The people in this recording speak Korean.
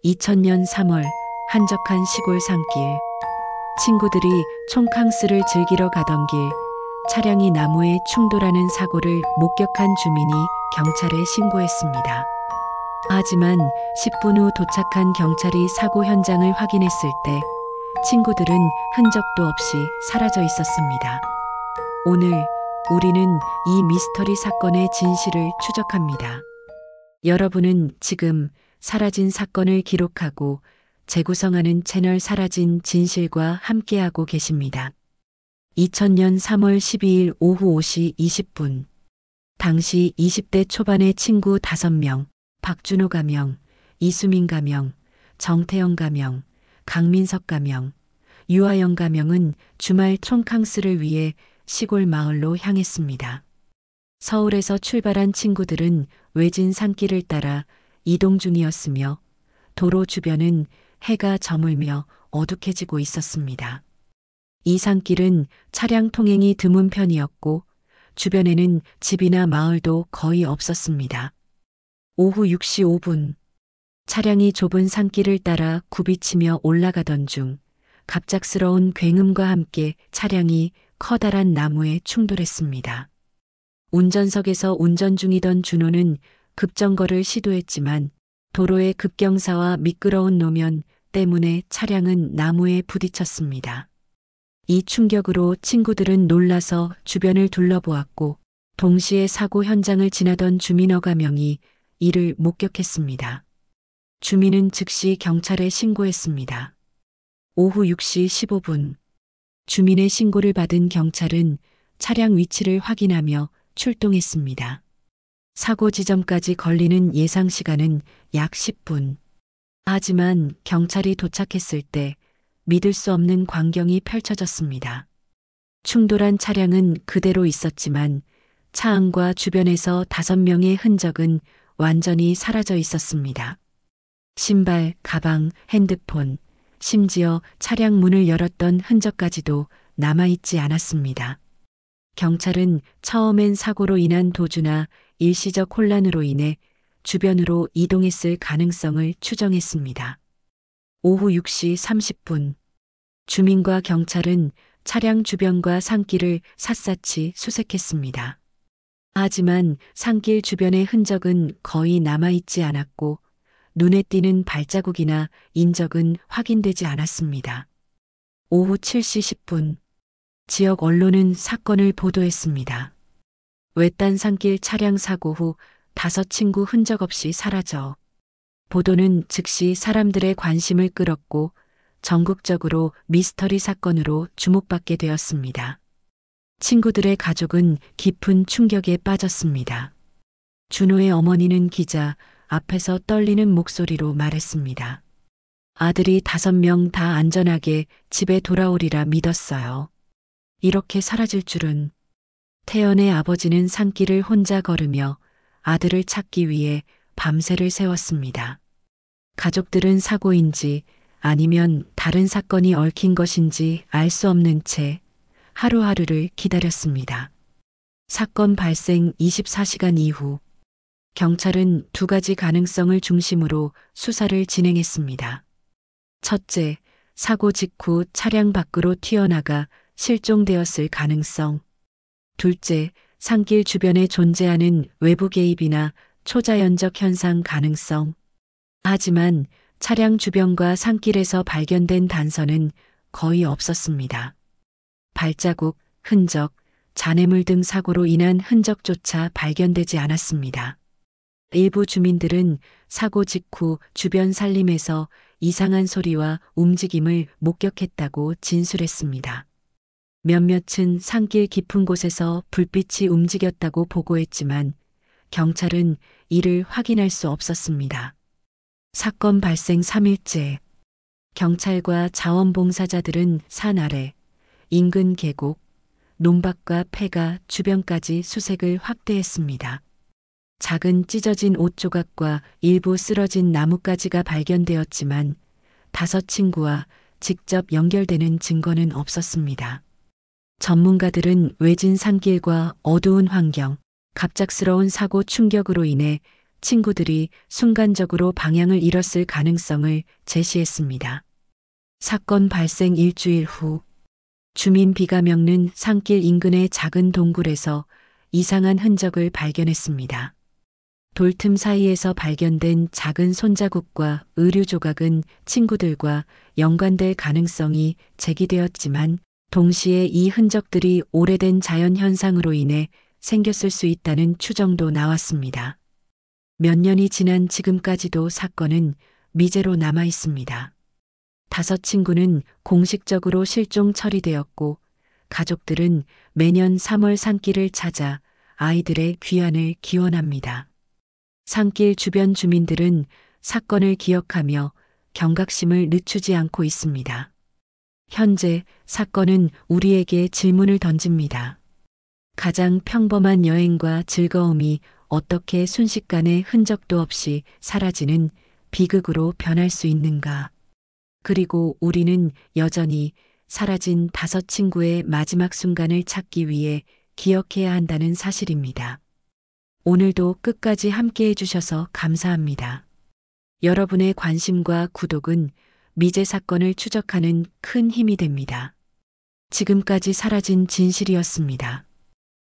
2000년 3월 한적한 시골 산길. 친구들이 촌캉스를 즐기러 가던 길, 차량이 나무에 충돌하는 사고를 목격한 주민이 경찰에 신고했습니다. 하지만 10분 후 도착한 경찰이 사고 현장을 확인했을 때 친구들은 흔적도 없이 사라져 있었습니다. 오늘 우리는 이 미스터리 사건의 진실을 추적합니다. 여러분은 지금 사라진 사건을 기록하고 재구성하는 채널 사라진 진실과 함께하고 계십니다. 2000년 3월 12일 오후 5시 20분. 당시 20대 초반의 친구 5명, 박준호 가명, 이수민 가명, 정태영 가명, 강민석 가명, 유아영 가명은 주말 촌캉스를 위해 시골 마을로 향했습니다. 서울에서 출발한 친구들은 외진 산길을 따라 이동 중이었으며 도로 주변은 해가 저물며 어둑해지고 있었습니다. 이 산길은 차량 통행이 드문 편이었고 주변에는 집이나 마을도 거의 없었습니다. 오후 6시 5분. 차량이 좁은 산길을 따라 굽이치며 올라가던 중 갑작스러운 굉음과 함께 차량이 커다란 나무에 충돌했습니다. 운전석에서 운전 중이던 준호는 급정거를 시도했지만 도로의 급경사와 미끄러운 노면 때문에 차량은 나무에 부딪혔습니다. 이 충격으로 친구들은 놀라서 주변을 둘러보았고 동시에 사고 현장을 지나던 주민어 가명이 이를 목격했습니다. 주민은 즉시 경찰에 신고했습니다. 오후 6시 15분. 주민의 신고를 받은 경찰은 차량 위치를 확인하며 출동했습니다. 사고 지점까지 걸리는 예상 시간은 약 10분. 하지만 경찰이 도착했을 때 믿을 수 없는 광경이 펼쳐졌습니다. 충돌한 차량은 그대로 있었지만 차 안과 주변에서 5명의 흔적은 완전히 사라져 있었습니다. 신발, 가방, 핸드폰, 심지어 차량 문을 열었던 흔적까지도 남아있지 않았습니다. 경찰은 처음엔 사고로 인한 도주나 일시적 혼란으로 인해 주변으로 이동했을 가능성을 추정했습니다. 오후 6시 30분. 주민과 경찰은 차량 주변과 산길을 샅샅이 수색했습니다. 하지만 산길 주변의 흔적은 거의 남아있지 않았고 눈에 띄는 발자국이나 인적은 확인되지 않았습니다. 오후 7시 10분. 지역 언론은 사건을 보도했습니다. 외딴 산길 차량 사고 후 5친구 흔적 없이 사라져. 보도는 즉시 사람들의 관심을 끌었고 전국적으로 미스터리 사건으로 주목받게 되었습니다. 친구들의 가족은 깊은 충격에 빠졌습니다. 준호의 어머니는 기자 앞에서 떨리는 목소리로 말했습니다. 아들이 5명 다 안전하게 집에 돌아오리라 믿었어요. 이렇게 사라질 줄은. 태연의 아버지는 산길을 혼자 걸으며 아들을 찾기 위해 밤새를 새웠습니다. 가족들은 사고인지 아니면 다른 사건이 얽힌 것인지 알 수 없는 채 하루하루를 기다렸습니다. 사건 발생 24시간 이후 경찰은 2가지 가능성을 중심으로 수사를 진행했습니다. 첫째, 사고 직후 차량 밖으로 튀어나가 실종되었을 가능성. 둘째, 산길 주변에 존재하는 외부 개입이나 초자연적 현상 가능성. 하지만 차량 주변과 산길에서 발견된 단서는 거의 없었습니다. 발자국, 흔적, 잔해물 등 사고로 인한 흔적조차 발견되지 않았습니다. 일부 주민들은 사고 직후 주변 산림에서 이상한 소리와 움직임을 목격했다고 진술했습니다. 몇몇은 산길 깊은 곳에서 불빛이 움직였다고 보고했지만 경찰은 이를 확인할 수 없었습니다. 사건 발생 3일째. 경찰과 자원봉사자들은 산 아래, 인근 계곡, 논밭과 폐가 주변까지 수색을 확대했습니다. 작은 찢어진 옷 조각과 일부 쓰러진 나뭇가지가 발견되었지만 5친구와 직접 연결되는 증거는 없었습니다. 전문가들은 외진 산길과 어두운 환경, 갑작스러운 사고 충격으로 인해 친구들이 순간적으로 방향을 잃었을 가능성을 제시했습니다. 사건 발생 일주일 후 주민 B가 겪는 산길 인근의 작은 동굴에서 이상한 흔적을 발견했습니다. 돌틈 사이에서 발견된 작은 손자국과 의류 조각은 친구들과 연관될 가능성이 제기되었지만 동시에 이 흔적들이 오래된 자연 현상으로 인해 생겼을 수 있다는 추정도 나왔습니다. 몇 년이 지난 지금까지도 사건은 미제로 남아 있습니다. 5 친구는 공식적으로 실종 처리되었고 가족들은 매년 3월 산길을 찾아 아이들의 귀환을 기원합니다. 산길 주변 주민들은 사건을 기억하며 경각심을 늦추지 않고 있습니다. 현재 사건은 우리에게 질문을 던집니다. 가장 평범한 여행과 즐거움이 어떻게 순식간에 흔적도 없이 사라지는 비극으로 변할 수 있는가? 그리고 우리는 여전히 사라진 5 친구의 마지막 순간을 찾기 위해 기억해야 한다는 사실입니다. 오늘도 끝까지 함께 해주셔서 감사합니다. 여러분의 관심과 구독은 미제 사건을 추적하는 큰 힘이 됩니다. 지금까지 사라진 진실이었습니다.